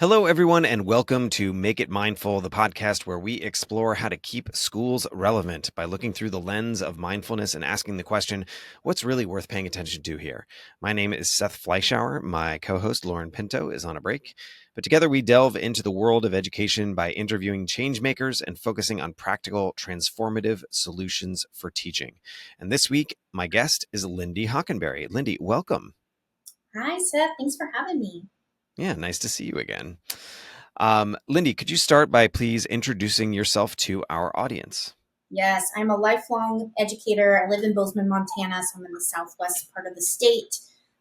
Hello, everyone, and welcome to Make It Mindful, the podcast where we explore how to keep schools relevant by looking through the lens of mindfulness and asking the question, what's really worth paying attention to here? My name is Seth Fleischauer. My co host, Lauren Pinto, is on a break. But together we delve into the world of education by interviewing change makers and focusing on practical, transformative solutions for teaching. And this week, my guest is Lindy Hockenberry. Lindy, welcome. Hi, Seth. Thanks for having me. Yeah, nice to see you again. Lindy, could you start by please introducing yourself to our audience? Yes, I'm a lifelong educator. I live in Bozeman, Montana, so I'm in the southwest part of the state.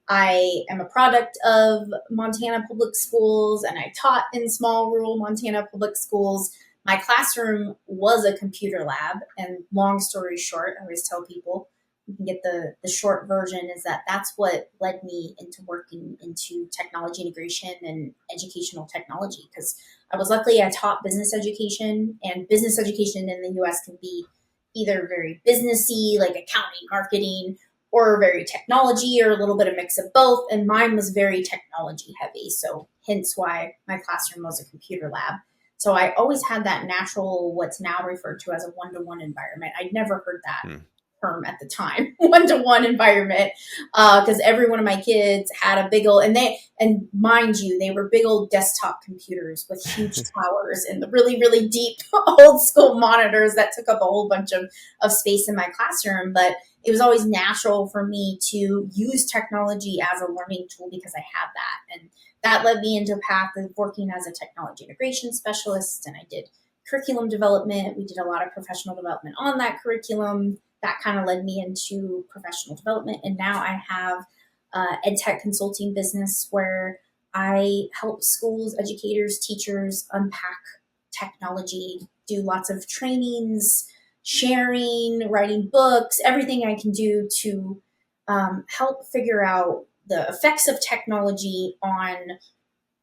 I am a product of Montana public schools, and I taught in small rural Montana public schools. My classroom was a computer lab, and long story short, I always tell people, you can get the short version is that that's what led me into working into technology integration and educational technology because I taught business education, and business education in the US can be either very businessy, like accounting, marketing, or very technology, or a little bit of mix of both. And mine was very technology heavy. So hence why my classroom was a computer lab. So I always had that natural, what's now referred to as a one-to-one environment. I'd never heard that Hmm. term at the time, one-to-one environment, because every one of my kids had a big old, and mind you, they were big old desktop computers with huge towers and the really, really deep old school monitors that took up a whole bunch of space in my classroom. But it was always natural for me to use technology as a learning tool because I had that. And that led me into a path of working as a technology integration specialist. And I did curriculum development. We did a lot of professional development on that curriculum. That kind of led me into professional development. And now I have ed tech consulting business where I help schools, educators, teachers unpack technology, do lots of trainings, sharing, writing books, everything I can do to help figure out the effects of technology on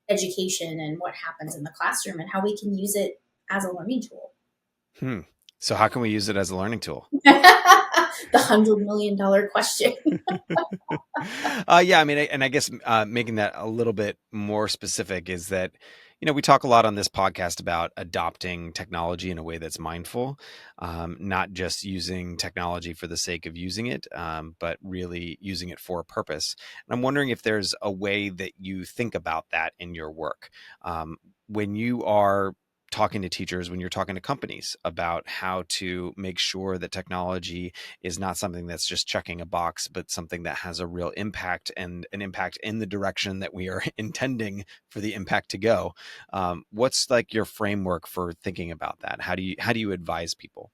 education and what happens in the classroom and how we can use it as a learning tool. Hmm. So, how can we use it as a learning tool? The $100 million question. Yeah, I mean, and I guess making that a little bit more specific is that, we talk a lot on this podcast about adopting technology in a way that's mindful, not just using technology for the sake of using it, but really using it for a purpose. And I'm wondering if there's a way that you think about that in your work. When you are talking to teachers, when you're talking to companies about how to make sure that technology is not something that's just checking a box, but something that has a real impact and an impact in the direction that we are intending for the impact to go. What's like your framework for thinking about that? How do you advise people?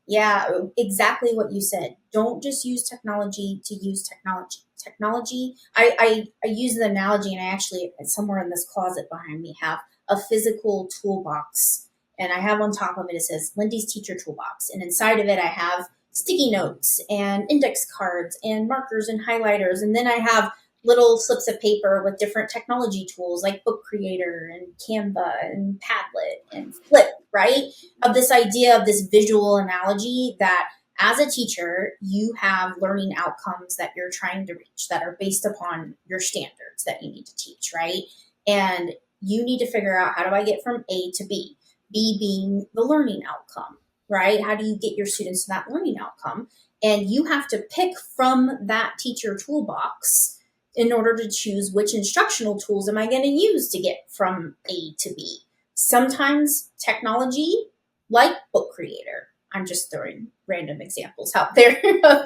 Yeah, exactly what you said. Don't just use technology to use technology. I use the analogy, and I actually, somewhere in this closet behind me, have a physical toolbox. And I have on top of it, it says Lindy's Teacher Toolbox. And inside of it, I have sticky notes and index cards and markers and highlighters. And then I have little slips of paper with different technology tools like Book Creator and Canva and Padlet and Flip, right? Of this idea of this visual analogy that as a teacher, you have learning outcomes that you're trying to reach that are based upon your standards that you need to teach, right? And you need to figure out, how do I get from A to B? B being the learning outcome, right? How do you get your students to that learning outcome? And you have to pick from that teacher toolbox in order to choose which instructional tools am I going to use to get from A to B. Sometimes technology, like Book Creator, I'm just throwing random examples out there,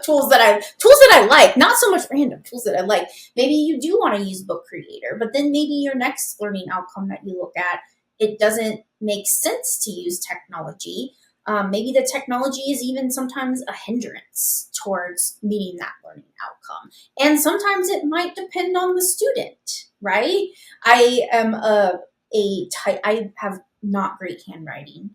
tools that I like, not so much random tools that I like. Maybe you do want to use Book Creator, but then maybe your next learning outcome that you look at, it doesn't make sense to use technology. Maybe the technology is even sometimes a hindrance towards meeting that learning outcome. And sometimes it might depend on the student, right? I am I have not great handwriting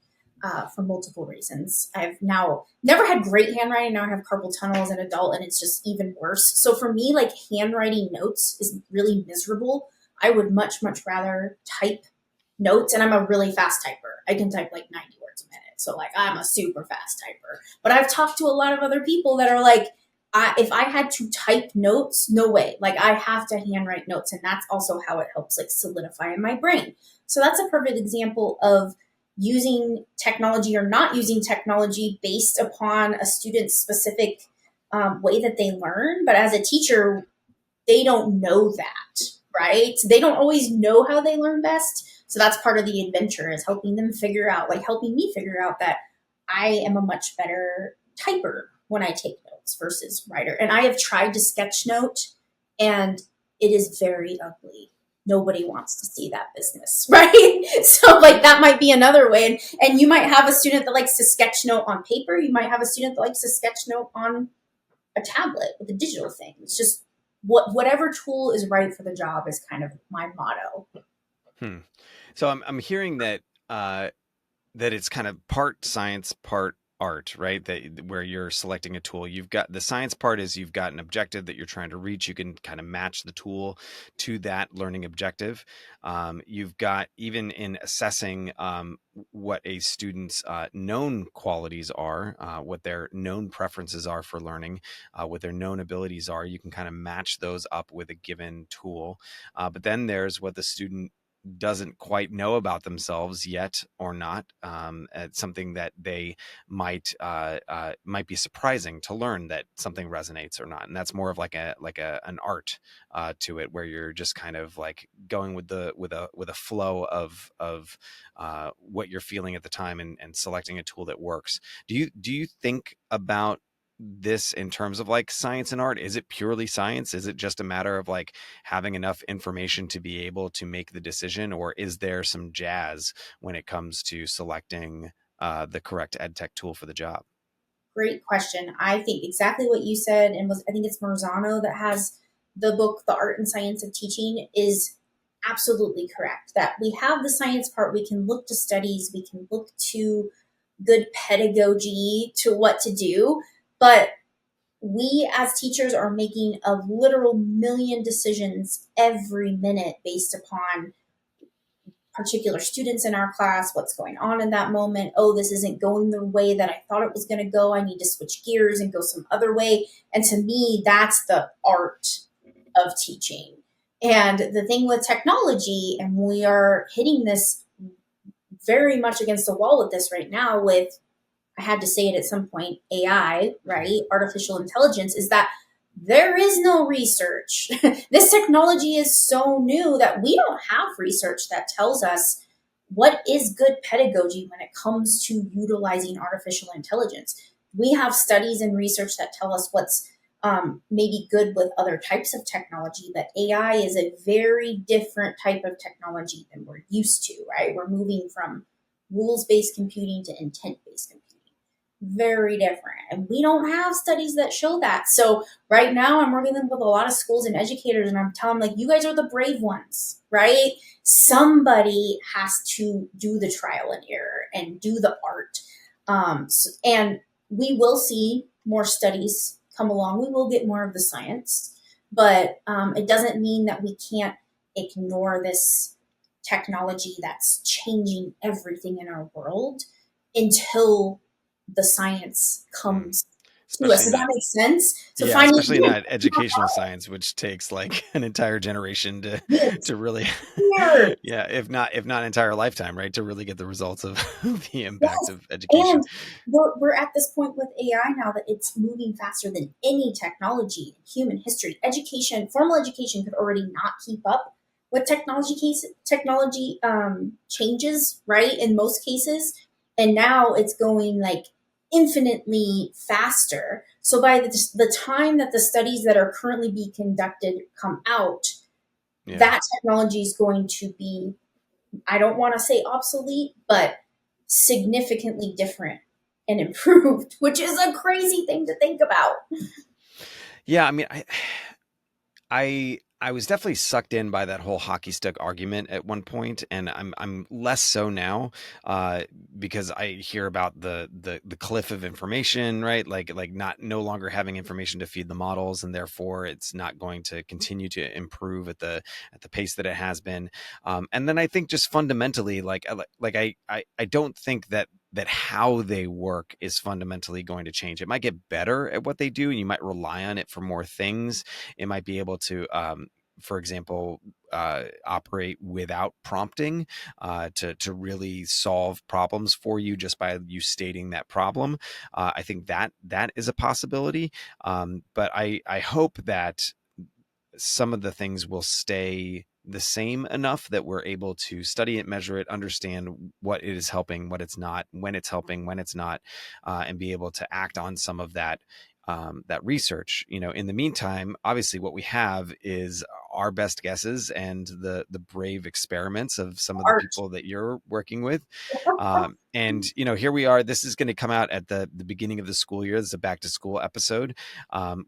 for multiple reasons. I've now never had great handwriting. Now I have carpal tunnel as an adult, and it's just even worse. So for me, like, handwriting notes is really miserable. I would much, much rather type notes, and I'm a really fast typer. I can type like 90 words a minute. So like, I'm a super fast typer. But I've talked to a lot of other people that are like, if I had to type notes, no way. Like I have to handwrite notes, and that's also how it helps like solidify in my brain. So that's a perfect example of using technology or not using technology based upon a student's specific way that they learn. But as a teacher, they don't know that, right? They don't always know how they learn best. So that's part of the adventure, is helping them figure out, like helping me figure out that I am a much better typer when I take notes versus writer. And I have tried to sketch note, and it is very ugly. Nobody wants to see that business, right? So like that might be another way. And you might have a student that likes to sketch note on paper. You might have a student that likes to sketch note on a tablet with a digital thing. It's just whatever tool is right for the job is kind of my motto. Hmm. So I'm hearing that that it's kind of part science, part art, right? That where you're selecting a tool, you've got the science part is you've got an objective that you're trying to reach. You can kind of match the tool to that learning objective. You've got, even in assessing what a student's known qualities are, what their known preferences are for learning, what their known abilities are. You can kind of match those up with a given tool. But then there's what the student doesn't quite know about themselves yet or not. It's something that they might be surprising to learn, that something resonates or not, and that's more of like an art to it, where you're just kind of like going with a flow of what you're feeling at the time, and selecting a tool that works. Do you think about this in terms of like science and art? Is it purely science? Is it just a matter of like having enough information to be able to make the decision, or is there some jazz when it comes to selecting the correct ed tech tool for the job? Great question. I think exactly what you said, and I think it's Marzano that has the book, The Art and Science of Teaching, is absolutely correct. That we have the science part, we can look to studies, we can look to good pedagogy to what to do, but we as teachers are making a literal million decisions every minute based upon particular students in our class, what's going on in that moment. Oh, this isn't going the way that I thought it was going to go. I need to switch gears and go some other way. And to me, that's the art of teaching. And the thing with technology, and we are hitting this very much against the wall with this right now, with, I had to say it at some point, AI, right? Artificial intelligence, is that there is no research. This technology is so new that we don't have research that tells us what is good pedagogy when it comes to utilizing artificial intelligence. We have studies and research that tell us what's maybe good with other types of technology, but AI is a very different type of technology than we're used to, right? We're moving from rules based computing to intent based computing. Very different. And we don't have studies that show that. So right now I'm working with a lot of schools and educators, and I'm telling them, like, you guys are the brave ones, right? Somebody has to do the trial and error and do the art. And we will see more studies come along. We will get more of the science, but it doesn't mean that we can't ignore this technology that's changing everything in our world until the science Hmm. comes to us. Especially Does that not, make sense? So yeah, finding especially not educational science, which takes like an entire generation to years, to really, years. yeah, if not an entire lifetime, right, to really get the results of the impact Yes. of education. And we're at this point with AI now that it's moving faster than any technology in human history. Education, formal education, could already not keep up with technology changes, right? In most cases, and now it's going like infinitely faster. So by the time that the studies that are currently being conducted come out, Yeah. that technology is going to be, I don't want to say obsolete, but significantly different and improved, which is a crazy thing to think about. Yeah, I mean, I was definitely sucked in by that whole hockey stick argument at one point, and I'm less so now, uh, because I hear about the cliff of information, right? Like not no longer having information to feed the models, and therefore it's not going to continue to improve at the pace that it has been. And then I think just fundamentally, like I don't think that that how they work is fundamentally going to change. It might get better at what they do, and you might rely on it for more things. It might be able to, for example, operate without prompting, to really solve problems for you just by you stating that problem. I think that is a possibility, but I hope that some of the things will stay the same enough that we're able to study it, measure it, understand what it is helping, what it's not, when it's helping, when it's not, and be able to act on some of that, that research. In the meantime, obviously, what we have is our best guesses and the brave experiments of some of the Art. people that you're working with. And here we are. This is going to come out at the beginning of the school year. This is a back to school episode.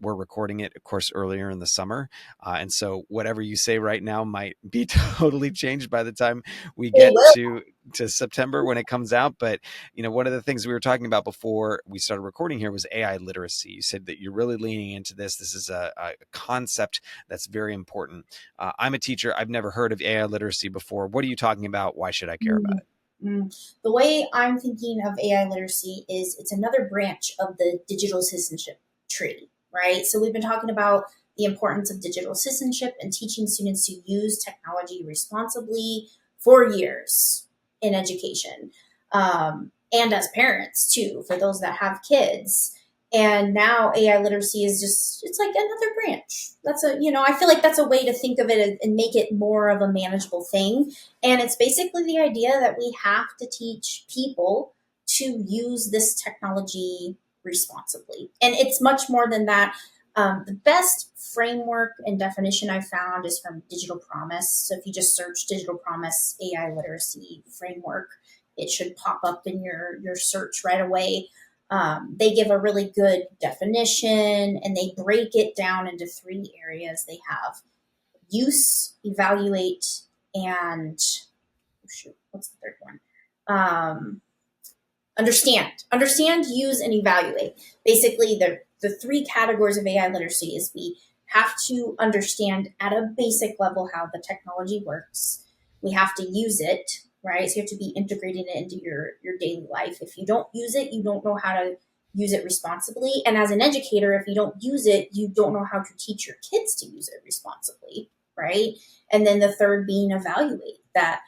We're recording it, of course, earlier in the summer. And so whatever you say right now might be totally changed by the time we It get will. to September when it comes out. But, one of the things we were talking about before we started recording here was AI literacy. You said that you're really leaning into this. This is a concept that's very important. I'm a teacher. I've never heard of AI literacy before. What are you talking about? Why should I care about Mm, it? The way I'm thinking of AI literacy is it's another branch of the digital citizenship tree, right? So we've been talking about the importance of digital citizenship and teaching students to use technology responsibly for years in education, and as parents too, for those that have kids. And now AI literacy is just, it's like another branch. I feel like that's a way to think of it and make it more of a manageable thing. And it's basically the idea that we have to teach people to use this technology responsibly. And it's much more than that. The best framework and definition I found is from Digital Promise. So if you just search Digital Promise AI literacy framework, it should pop up in your search right away. They give a really good definition and they break it down into three areas. They have use, evaluate, and what's the third one? Understand, use, and evaluate. Basically, the three categories of AI literacy is we have to understand at a basic level how the technology works. We have to use it, right? So you have to be integrating it into your daily life. If you don't use it, you don't know how to use it responsibly. And as an educator, if you don't use it, you don't know how to teach your kids to use it responsibly, right? And then the third being evaluate that.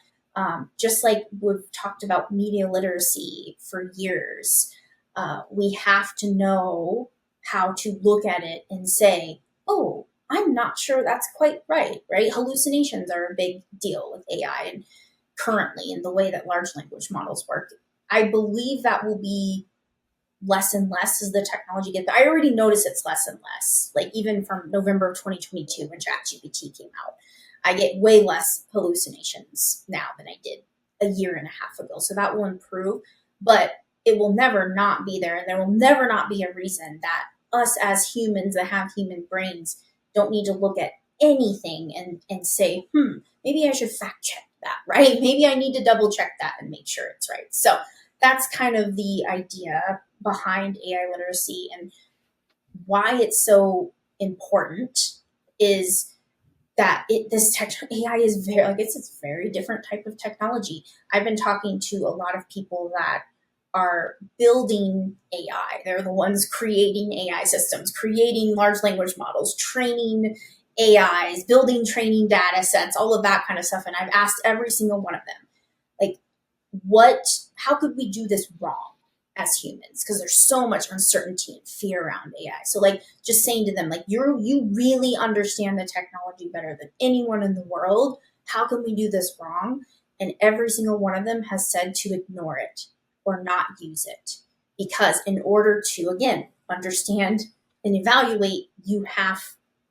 Just like we've talked about media literacy for years, we have to know how to look at it and say, oh, I'm not sure that's quite right? Hallucinations are a big deal with AI and currently in the way that large language models work. I believe that will be less and less as the technology gets. I already notice it's less and less. Like even from November of 2022 when ChatGPT came out, I get way less hallucinations now than I did a year and a half ago. So that will improve, but it will never not be there. And there will never not be a reason that us as humans that have human brains don't need to look at anything and say, maybe I should fact check that, right? Maybe I need to double check that and make sure it's right. So that's kind of the idea behind AI literacy and why it's so important is that AI is very, like it's a very different type of technology. I've been talking to a lot of people that are building AI. They're the ones creating AI systems, creating large language models, training AIs, building training data sets, all of that kind of stuff. And I've asked every single one of them, like, how could we do this wrong as humans? Because there's so much uncertainty and fear around AI. So like just saying to them, like, you really understand the technology better than anyone in the world. How can we do this wrong? And every single one of them has said to ignore it or not use it. Because in order to, again, understand and evaluate, you have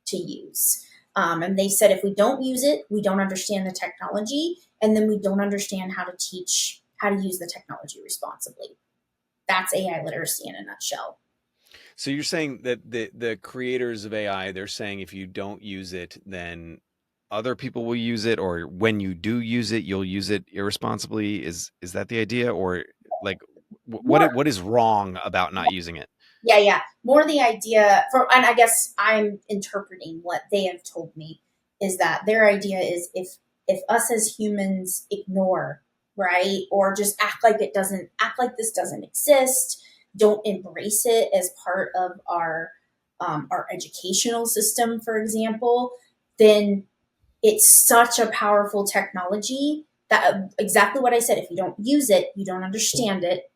to use. And they said if we don't use it, we don't understand the technology, and then we don't understand how to teach how to use the technology responsibly. That's AI literacy in a nutshell. So you're saying that the creators of AI, they're saying if you don't use it, then other people will use it, or when you do use it, you'll use it irresponsibly. Is that the idea, or like More, what is wrong about not using it? yeah. More the idea for, and I guess I'm interpreting what they have told me is that their idea is if us as humans ignore right? Or just act like this doesn't exist. Don't embrace it as part of our educational system, for example. Then it's such a powerful technology that exactly what I said. If you don't use it, you don't understand it,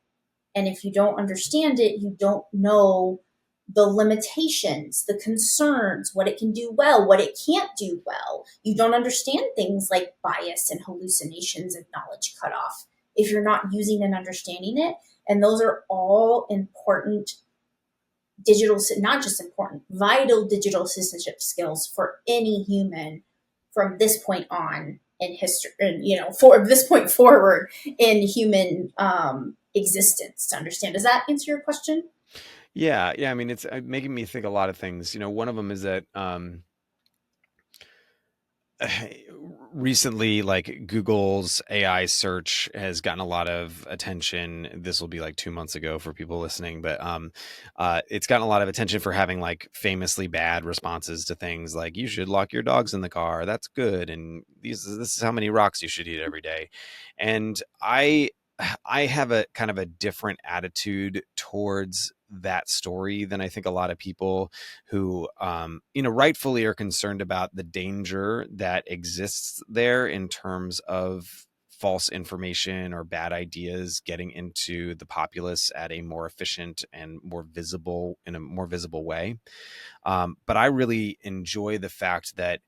and if you don't understand it, you don't know the limitations, the concerns, what it can do well, what it can't do well. You don't understand things like bias and hallucinations and knowledge cutoff if you're not using and understanding it. And those are all important digital, not just important, vital digital citizenship skills for any human from this point on in history, for this point forward in human existence to understand. Does that answer your question? Yeah, yeah. I mean, it's making me think a lot of things. One of them is that recently, like Google's AI search has gotten a lot of attention. This will be like 2 months ago for people listening, but it's gotten a lot of attention for having like famously bad responses to things like "you should lock your dogs in the car. That's good," and this is how many rocks you should eat every day. And I have a kind of a different attitude towards that story than I think a lot of people who, rightfully are concerned about the danger that exists there in terms of false information or bad ideas getting into the populace at a more efficient and in a more visible way. But I really enjoy the fact that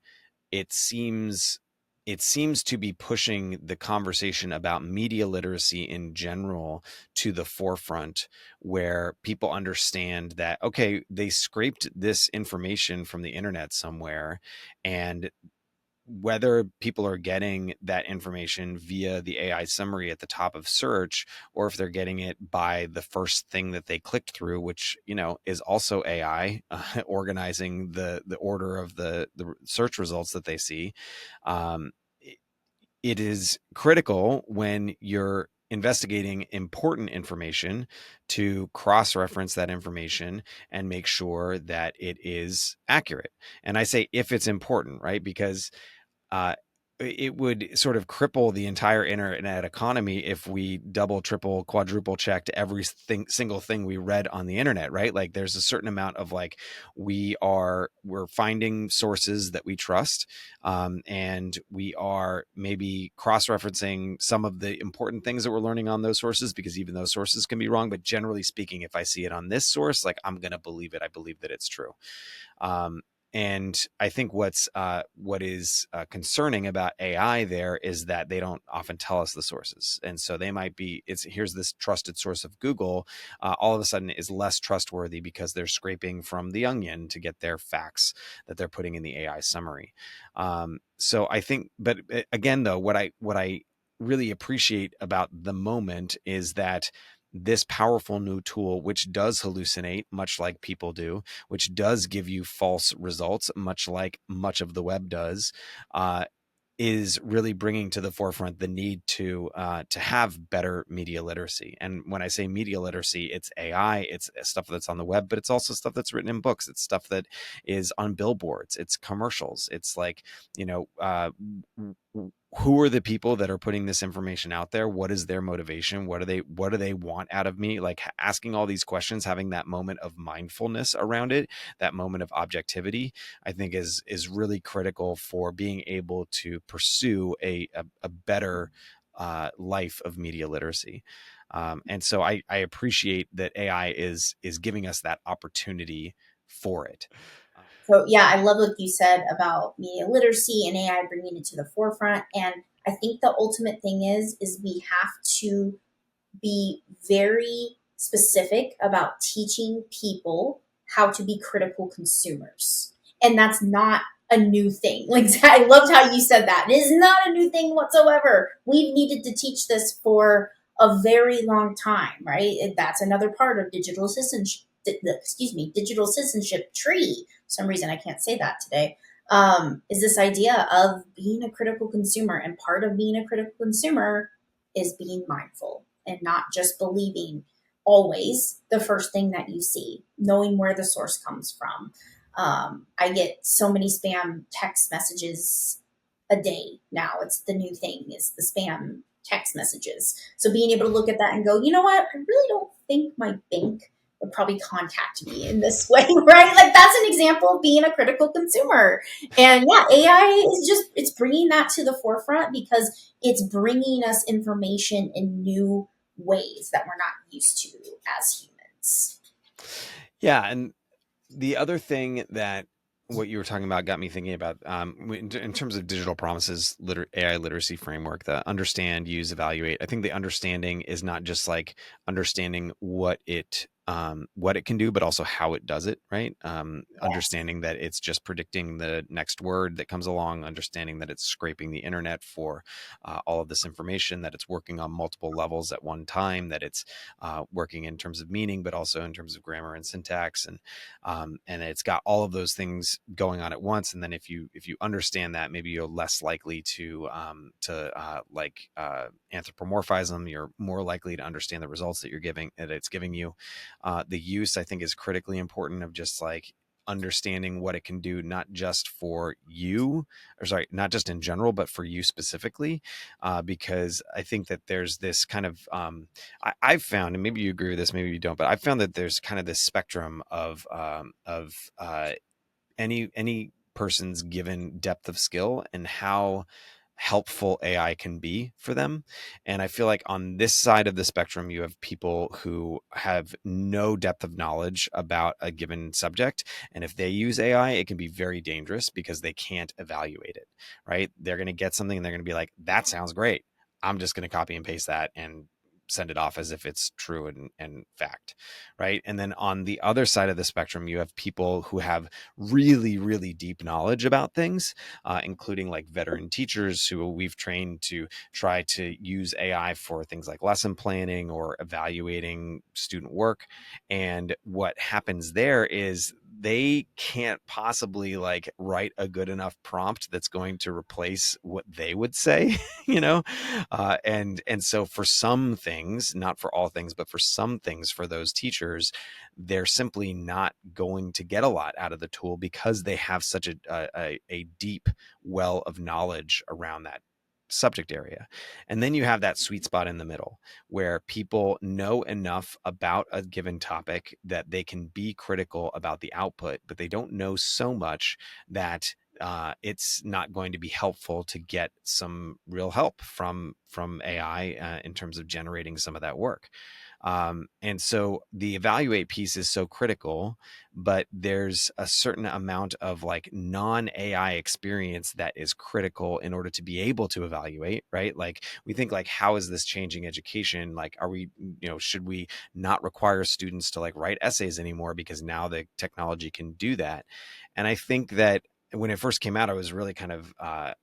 it seems it seems to be pushing the conversation about media literacy in general to the forefront, where people understand that, okay, they scraped this information from the internet somewhere, and whether people are getting that information via the AI summary at the top of search, or if they're getting it by the first thing that they clicked through, which is also AI organizing the order of the search results that they see. Um, it is critical when you're investigating important information to cross-reference that information and make sure that it is accurate. And I say if it's important, right? Because uh, it would sort of cripple the entire internet economy if we double, triple, quadruple checked single thing we read on the internet, right? Like there's a certain amount of like we're finding sources that we trust, and we are maybe cross-referencing some of the important things that we're learning on those sources, because even those sources can be wrong. But generally speaking, if I see it on this source, like I'm gonna believe it. I believe that it's true. Um, and I think what is concerning about AI there is that they don't often tell us the sources, and so they might be. Here's this trusted source of Google, all of a sudden is less trustworthy because they're scraping from the Onion to get their facts that they're putting in the AI summary. So I think, but again, though, what I really appreciate about the moment is that this powerful new tool, which does hallucinate much like people do, which does give you false results, much like much of the web does, uh, is really bringing to the forefront the need to have better media literacy. And when I say media literacy, it's AI, it's stuff that's on the web, but it's also stuff that's written in books. It's stuff that is on billboards. It's commercials. It's like, who are the people that are putting this information out there? What is their motivation? What do they want out of me? Like asking all these questions, having that moment of mindfulness around it, that moment of objectivity, I think is really critical for being able to pursue a better life of media literacy. And so I appreciate that AI is giving us that opportunity for it. So yeah, I love what you said about media literacy and AI bringing it to the forefront. And I think the ultimate thing is we have to be very specific about teaching people how to be critical consumers. And that's not a new thing. Like I loved how you said that. It is not a new thing whatsoever. We've needed to teach this for a very long time, right? That's another part of digital citizenship. Digital citizenship tree. For some reason I can't say that today. Is this idea of being a critical consumer, and part of being a critical consumer is being mindful and not just believing always the first thing that you see, knowing where the source comes from. I get so many spam text messages a day now. It's the new thing, is the spam text messages. So being able to look at that and go, you know what, I really don't think my bank would probably contact me in this way, right? Like that's an example of being a critical consumer. And yeah, AI is just, it's bringing that to the forefront because it's bringing us information in new ways that we're not used to as humans. Yeah, and the other thing that what you were talking about got me thinking about in terms of digital promises, AI literacy framework, the understand, use, evaluate. I think the understanding is not just like understanding what it can do, but also how it does it, right? Yes. Understanding that it's just predicting the next word that comes along, understanding that it's scraping the internet for all of this information, that it's working on multiple levels at one time, that it's working in terms of meaning, but also in terms of grammar and syntax, and it's got all of those things going on at once. And then if you understand that, maybe you're less likely to anthropomorphize them. You're more likely to understand the results that it's giving you. The use, I think, is critically important, of just like understanding what it can do, not just for you, or sorry, not just in general, but for you specifically, because I think that there's this kind of I've found, and maybe you agree with this, maybe you don't, but I've found that there's kind of this spectrum of any person's given depth of skill and how helpful AI can be for them. And I feel like on this side of the spectrum, you have people who have no depth of knowledge about a given subject. And if they use AI, it can be very dangerous because they can't evaluate it, right? They're going to get something and they're going to be like, that sounds great. I'm just going to copy and paste that and send it off as if it's true and fact, right? And then on the other side of the spectrum, you have people who have really, really deep knowledge about things, including like veteran teachers who we've trained to try to use AI for things like lesson planning or evaluating student work. And what happens there is they can't possibly like write a good enough prompt that's going to replace what they would say, you know. And so for some things, not for all things, but for some things, for those teachers, they're simply not going to get a lot out of the tool because they have such a deep well of knowledge around that subject area. And then you have that sweet spot in the middle where people know enough about a given topic that they can be critical about the output, but they don't know so much that it's not going to be helpful to get some real help from AI in terms of generating some of that work. And so the evaluate piece is so critical, but there's a certain amount of like non AI experience that is critical in order to be able to evaluate, right? Like we think like, how is this changing education? Like, are we, should we not require students to like write essays anymore because now the technology can do that? And I think that when it first came out, I was really kind of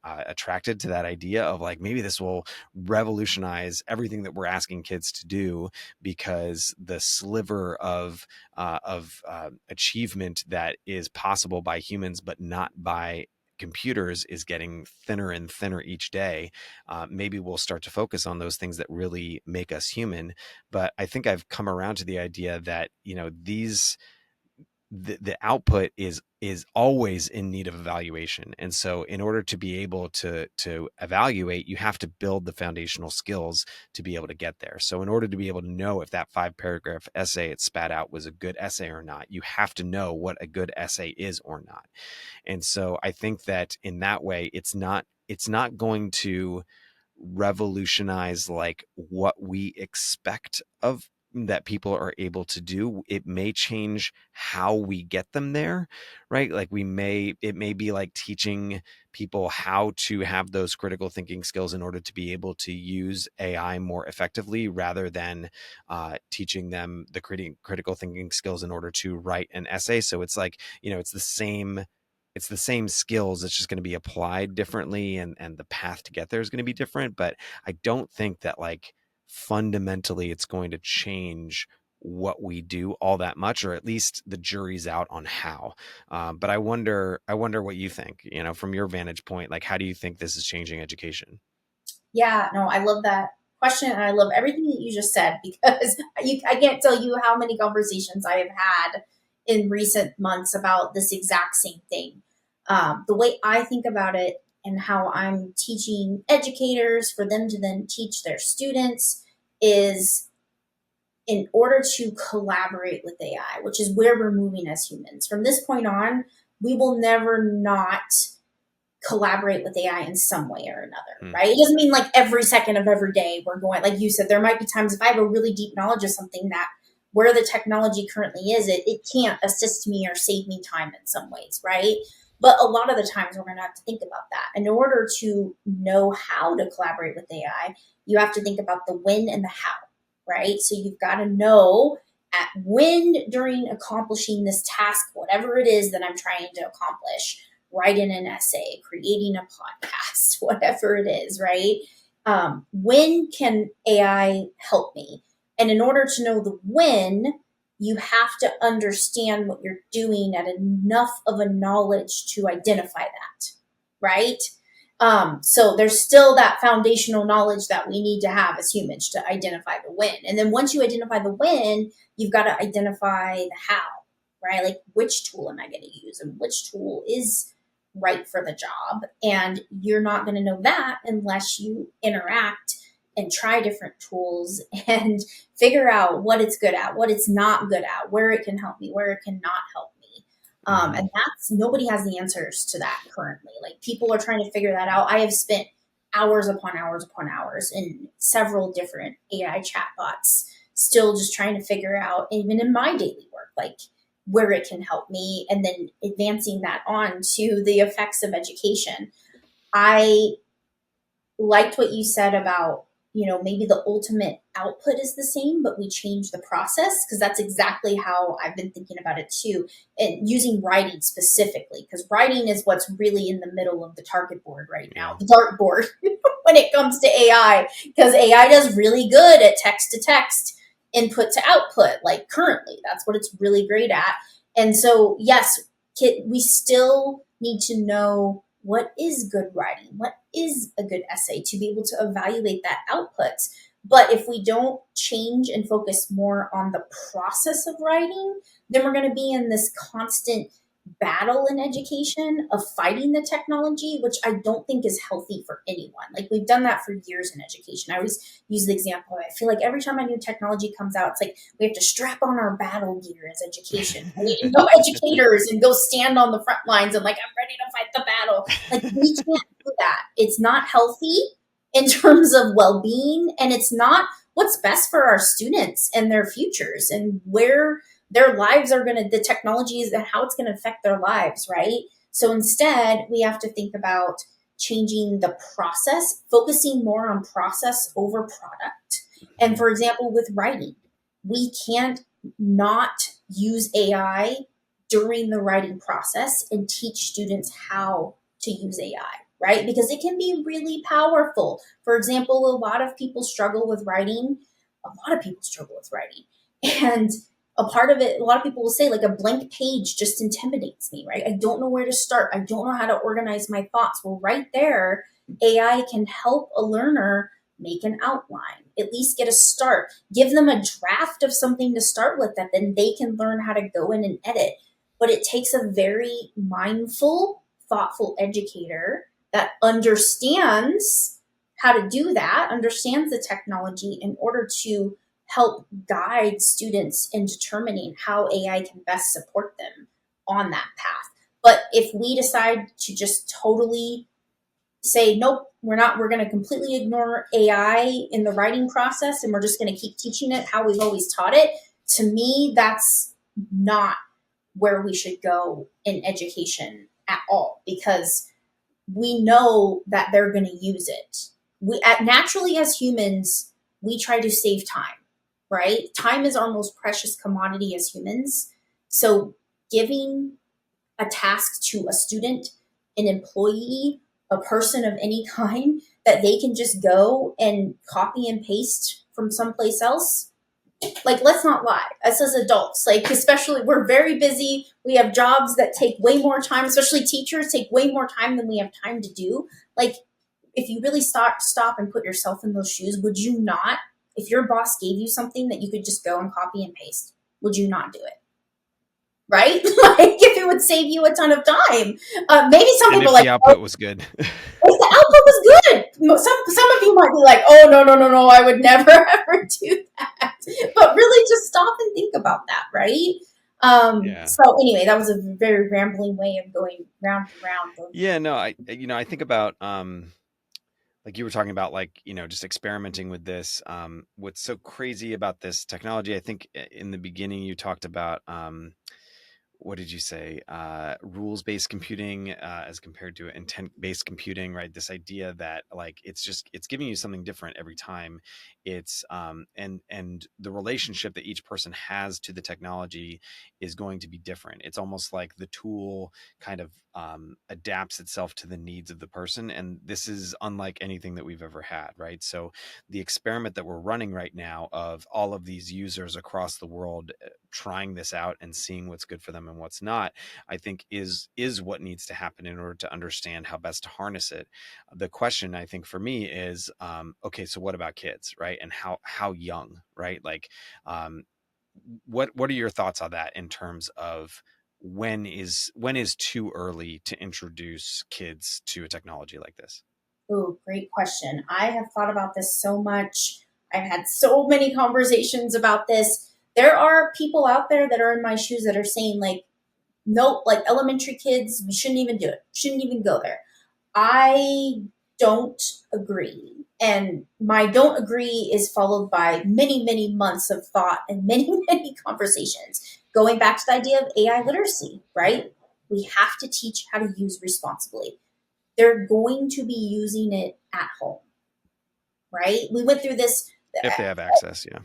attracted to that idea of like, maybe this will revolutionize everything that we're asking kids to do, because the sliver of achievement that is possible by humans but not by computers is getting thinner and thinner each day. Maybe we'll start to focus on those things that really make us human. But I think I've come around to the idea that the output is always in need of evaluation. And so in order to be able to evaluate, you have to build the foundational skills to be able to get there. So in order to be able to know if that 5-paragraph essay it spat out was a good essay or not, you have to know what a good essay is or not. And so I think that in that way, it's not going to revolutionize like what we expect of that people are able to do. It may change how we get them there, right? Like it may be like teaching people how to have those critical thinking skills in order to be able to use AI more effectively, rather than teaching them the critical thinking skills in order to write an essay. So it's like, it's the same skills. It's just going to be applied differently, and the path to get there is going to be different. But I don't think that like fundamentally it's going to change what we do all that much, or at least the jury's out on how. But I wonder what you think, from your vantage point, like, how do you think this is changing education? Yeah, no, I love that question, and I love everything that you just said because I can't tell you how many conversations I have had in recent months about this exact same thing. The way I think about it and how I'm teaching educators for them to then teach their students is in order to collaborate with AI, which is where we're moving as humans. From this point on, we will never not collaborate with AI in some way or another, Hmm. right? It doesn't mean like every second of every day we're going, like you said, there might be times if I have a really deep knowledge of something that where the technology currently is, it can't assist me or save me time in some ways, right? But a lot of the times we're going to have to think about that. In order to know how to collaborate with AI, you have to think about the when and the how, right? So you've got to know at when during accomplishing this task, whatever it is that I'm trying to accomplish, writing an essay, creating a podcast, whatever it is, right? When can AI help me? And in order to know the when, you have to understand what you're doing at enough of a knowledge to identify that, right? So there's still that foundational knowledge that we need to have as humans to identify the when. And then once you identify the when, you've got to identify the how, right? Like which tool am I going to use and which tool is right for the job. And you're not going to know that unless you interact and try different tools and figure out what it's good at, what it's not good at, where it can help me, where it cannot help me. Hmm. And that's nobody has the answers to that currently. Like people are trying to figure that out. I have spent hours upon hours upon hours in several different AI chatbots, still just trying to figure out, even in my daily work, like where it can help me, and then advancing that on to the effects of education. I liked what you said about, maybe the ultimate output is the same, but we change the process, because that's exactly how I've been thinking about it too. And using writing specifically, because writing is what's really in the middle of the target board right now, Yeah. the dartboard when it comes to AI, because AI does really good at text to text, input to output, like currently. That's what it's really great at. And so, yes, we still need to know what is good writing, what is a good essay to be able to evaluate that output. But if we don't change and focus more on the process of writing, then we're going to be in this constant battle in education of fighting the technology, which I don't think is healthy for anyone. Like we've done that for years in education. I always use the example. I feel like every time a new technology comes out, it's like we have to strap on our battle gear as education. We need to go educators and go stand on the front lines and like, I'm ready to fight the battle. Like we can't do that. It's not healthy in terms of well-being, and it's not what's best for our students and their futures and where their lives are going to, the technologies and how it's going to affect their lives, right? So instead, we have to think about changing the process, focusing more on process over product. And for example, with writing, we can't not use AI during the writing process and teach students how to use AI, right? Because it can be really powerful. For example, a lot of people struggle with writing. A lot of people struggle with writing. And a part of it, a lot of people will say, like, a blank page just intimidates me, right? I don't know where to start. I don't know how to organize my thoughts. Well, right there, AI can help a learner make an outline, at least get a start, give them a draft of something to start with that then they can learn how to go in and edit. But it takes a very mindful, thoughtful educator that understands how to do that, understands the technology in order to help guide students in determining how AI can best support them on that path. But if we decide to just totally say, nope, we're not, we're going to completely ignore AI in the writing process and we're just going to keep teaching it how we've always taught it, to me, that's not where we should go in education at all, because we know that they're going to use it. Naturally as humans, we try to save time, right? Time is our most precious commodity as humans. So giving a task to a student, an employee, a person of any kind that they can just go and copy and paste from someplace else, like, let's not lie, us as adults, like, especially, we're very busy, we have jobs that take way more time, especially teachers take way more time than we have time to do. Like, if you really stop and put yourself in those shoes, would you not, if your boss gave you something that you could just go and copy and paste, would you not do it? right? Like if it would save you a ton of time. Maybe some And people are if like, the oh, output was good. if the output was good. Some of you might be like, oh no no no no, I would never ever do that. But really, just stop and think about that, right? Yeah. So anyway, that was a very rambling way of going round and round. Of, Yeah, no, I think about like you were talking about, like, just experimenting with this. What's so crazy about this technology, I think in the beginning you talked about what did you say? Rules-based computing as compared to intent-based computing, right? This idea that, like, it's giving you something different every time. It's and the relationship that each person has to the technology is going to be different. It's almost like the tool kind of adapts itself to the needs of the person, and this is unlike anything that we've ever had, right? So the experiment that we're running right now of all of these users across the world trying this out and seeing what's good for them and what's not, I think is what needs to happen in order to understand how best to harness it. The question, I think, for me is, okay, so what about kids, right? And how young, right? Like, um, what are your thoughts on that in terms of when is too early to introduce kids to a technology like this? oh, great question. I have thought about this so much. I've had so many conversations about this. There are people out there that are in my shoes that are saying like, nope, like elementary kids, we shouldn't even do it. Shouldn't even go there. I don't agree. And my don't agree is followed by many, many months of thought and many, many conversations. Going back to the idea of AI literacy, right? We have to teach how to use responsibly. They're going to be using it at home, right? We went through this, If they have access, yeah.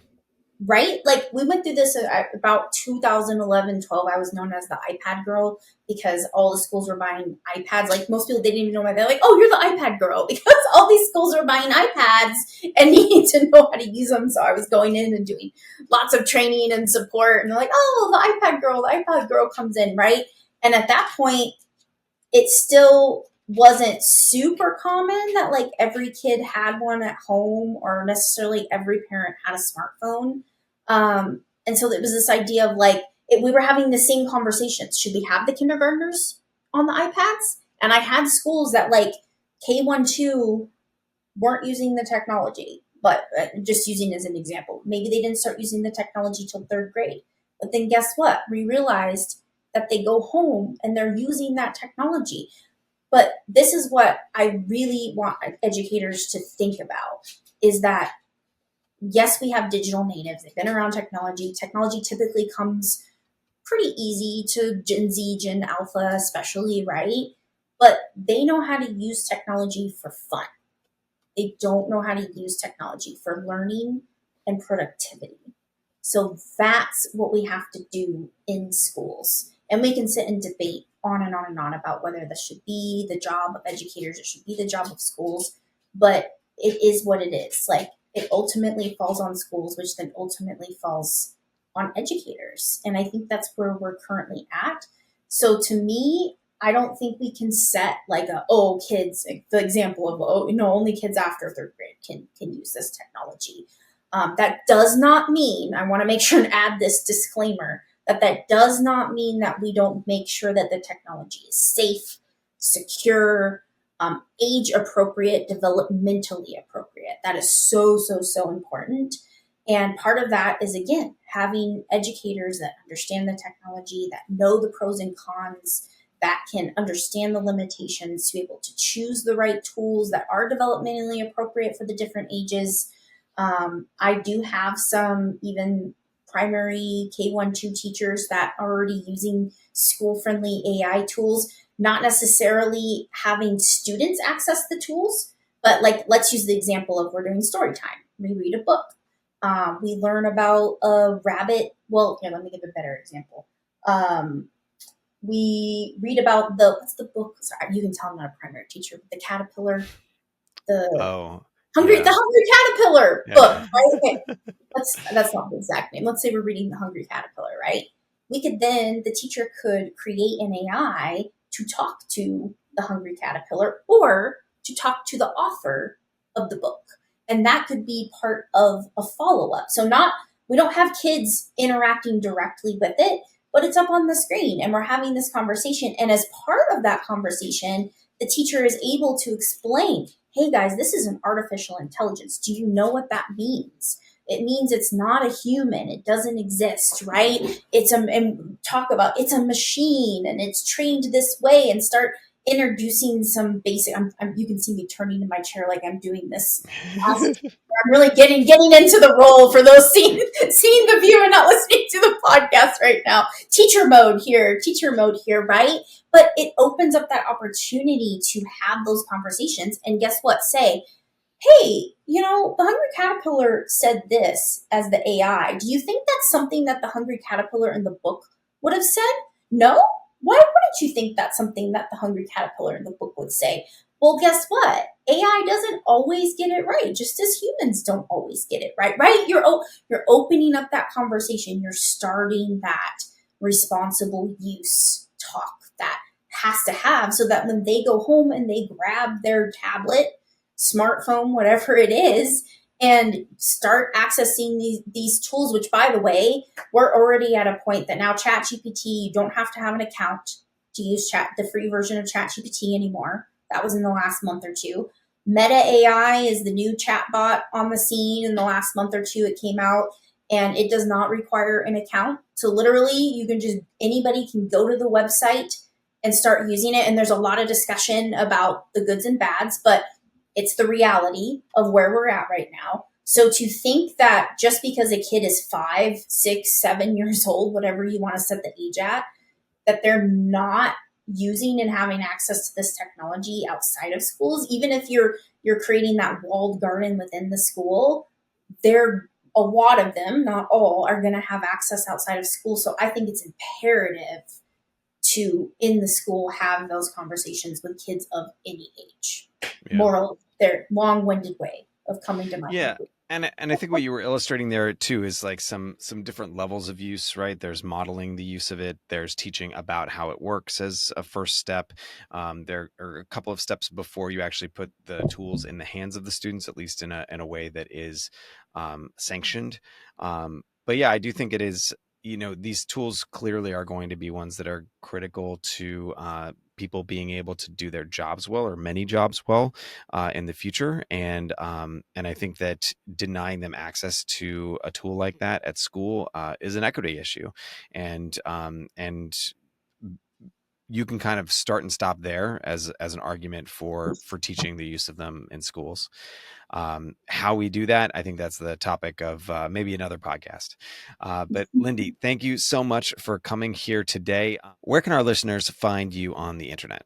right? Like we went through this about 2011, 12. I was known as the iPad girl because all the schools were buying iPads. Like most people, they didn't even know why. They're like, oh, you're the iPad girl because all these schools are buying iPads and needing to know how to use them. So I was going in and doing lots of training and support. And they're like, oh, the iPad girl comes in, right? And at that point, it still wasn't super common that like every kid had one at home or necessarily every parent had a smartphone. And so it was this idea of like we were having the same conversations. Should we have the kindergartners on the iPads? And I had schools that like K1, 2 weren't using the technology, but just using as an example, maybe they didn't start using the technology till third grade. But then guess what? We realized that they go home and they're using that technology. But this is what I really want educators to think about is that yes, we have digital natives. They've been around technology. Technology typically comes pretty easy to Gen Z, Gen Alpha, especially, right? But they know how to use technology for fun. They don't know how to use technology for learning and productivity. So that's what we have to do in schools. And we can sit and debate on and on and on about whether this should be the job of educators, it should be the job of schools, but it is what it is. Like it ultimately falls on schools, which then ultimately falls on educators. And I think that's where we're currently at. So to me, I don't think we can set like a oh kids like the example of oh only kids after third grade can use this technology. That does not mean I want to make sure and add this disclaimer that does not mean that we don't make sure that the technology is safe, secure, age appropriate, developmentally appropriate. That is so important. And part of that is again having educators that understand the technology, that know the pros and cons, that can understand the limitations, to be able to choose the right tools that are developmentally appropriate for the different ages. I do have some even primary K1, 2 teachers that are already using school friendly AI tools, not necessarily having students access the tools, but like let's use the example of we're doing story time. We read a book. We learn about a rabbit. Well, here, let me give a better example. We read about what's the book? Sorry, you can tell I'm not a primary teacher. The caterpillar, the Oh, yeah. Hungry Caterpillar Yeah. book, right? Okay, that's not the exact name. Let's say we're reading the Hungry Caterpillar, right? We could then the teacher could create an AI to talk to the Hungry Caterpillar or to talk to the author of the book, and that could be part of a follow up. So not we don't have kids interacting directly with it, but it's up on the screen and we're having this conversation. And as part of that conversation, the teacher is able to explain, hey guys, this is an artificial intelligence. Do you know what that means? It means it's not a human. It doesn't exist, right? And talk about it's a machine and it's trained this way, and start introducing some basic. You can see me turning in my chair like I'm doing this. I'm really getting into the role for those seeing the view and not listening to the podcast right now. Teacher mode here, right? But it opens up that opportunity to have those conversations. And guess what? Say, hey, the Hungry Caterpillar said this as the AI. Do you think that's something that the Hungry Caterpillar in the book would have said? No? Why wouldn't you think that's something that the Hungry Caterpillar in the book would say? Well, guess what? AI doesn't always get it right, just as humans don't always get it right, right? You're opening up that conversation. You're starting that responsible use talk that has to have, so that when they go home and they grab their tablet, smartphone, whatever it is, and start accessing these tools, which, by the way, we're already at a point that now ChatGPT, you don't have to have an account to use the free version of ChatGPT anymore. That was in the last month or two. Meta AI is the new chatbot on the scene. In the last month or two, it came out, and it does not require an account. So literally, anybody can go to the website and start using it. And there's a lot of discussion about the goods and bads, but it's the reality of where we're at right now. So to think that just because a kid is 5, 6, 7 years old, whatever you want to set the age at, that they're not using and having access to this technology outside of schools, even if you're creating that walled garden within the school, a lot of them, not all, are going to have access outside of school. So I think it's imperative to, in the school, have those conversations with kids of any age. Yeah. Moral, their long-winded way of coming to my conclusion. And I think what you were illustrating there too is like some different levels of use, right? There's modeling the use of it. There's teaching about how it works as a first step. There are a couple of steps before you actually put the tools in the hands of the students, at least in a way that is sanctioned. But yeah, I do think it is. These tools clearly are going to be ones that are critical to people being able to do their jobs well, or many jobs well, in the future. And I think that denying them access to a tool like that at school is an equity issue. And you can kind of start and stop there as an argument for teaching the use of them in schools. How we do that, I think that's the topic of maybe another podcast. But Lindy, thank you so much for coming here today. Where can our listeners find you on the internet?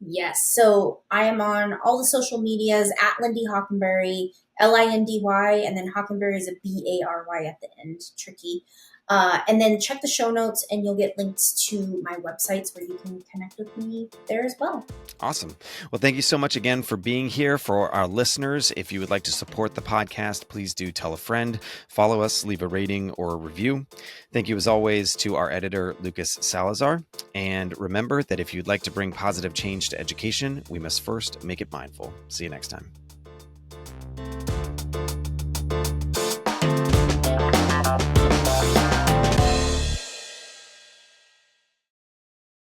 Yes, so I am on all the social medias at Lindy Hockenberry, Lindy, and then Hockenberry is a Bary at the end, tricky. And then check the show notes and you'll get links to my websites where you can connect with me there as well. Awesome. Well, thank you so much again for being here. For our listeners, if you would like to support the podcast, please do tell a friend, follow us, leave a rating or a review. Thank you as always to our editor, Lucas Salazar. And remember that if you'd like to bring positive change to education, we must first make it mindful. See you next time.